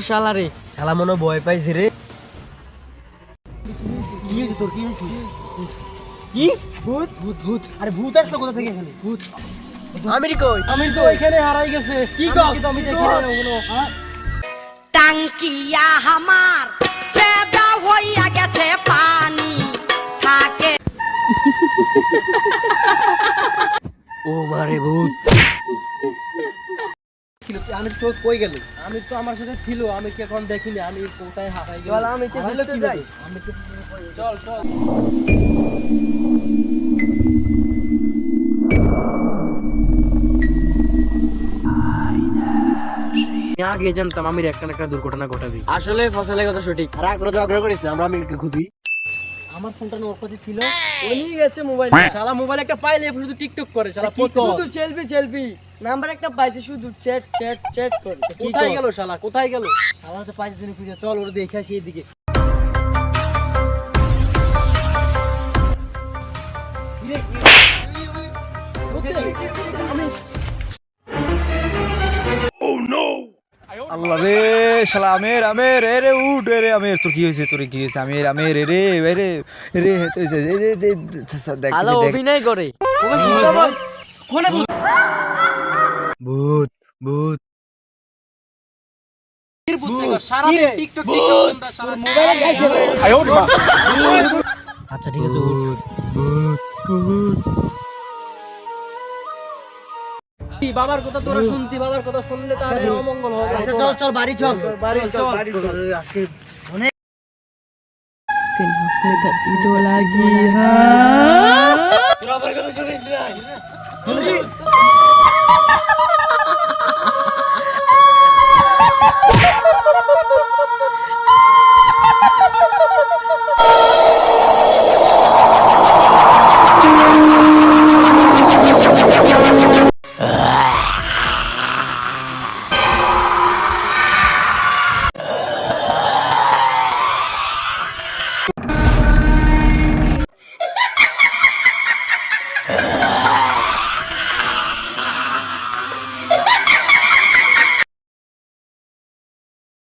শালা রে, শালা মনে ভয় পাইছে রে। কি হয়েছে তোর? কি হয়েছে? কি ভূত? ভূত ভূত আরে ভূত আসলো কোথা থেকে এখানে? ভূত আমি তো এখানে হারাই গেছে। কি কস? আমি দেখি না ওগুলো। টাঙ্কিয়া হামার চেদা হইয়া গেছে পানি থাকে। ও মারে ভূত। আমি তো কই গেল? আমি তো আমার সাথে ছিল, আমি কি এখন দেখিনি আমি কোথায় হারাই গেছি। চল আমি তো দেখতে যাই। আমি তো চল চল। আমি আগে জানতাম আমির একটা না একটা দুর্ঘটনা ঘটাবি। আসলে ফসলের কথা সঠিক। আর আগ্রহ আগ্রহ করিস না, আমরা আমিরকে খুঁজি। আমার ফোনটা ওর কাছে ছিল। ও নিয়ে গেছে মোবাইল। শালা মোবাইল একটা পাইলে শুধু টিকটক করে। শালা শুধু সেলফি নাম্বার একটা পাইছে, শুধু চ্যাট করে। কোথায় গেল শালা? কোথায় গেল? শালা তো পাইছে জন্য খুঁজে। চল ওর দেখে আসি এদিকে। আল্লাহ রে শালা আমের আমের এ রে উঠ রে আমের তোর কি হয়েছে তোর কি হয়েছে আমের আমের রে রে রে রে দেখ শালা অভিনয় করে। ভূত ভূত সারা দিন টিকটক তোর মোবাইলে গাইছে। আচ্ছা ঠিক আছে উঠ। বাবার কথা তোরা শুনতি, বাবার কথা শুনলে তার অমঙ্গল হবে। আচ্ছা চল চল বাড়ি চল। বাড়ি চল। আজকে তোরা আমার কথা শুনিস না।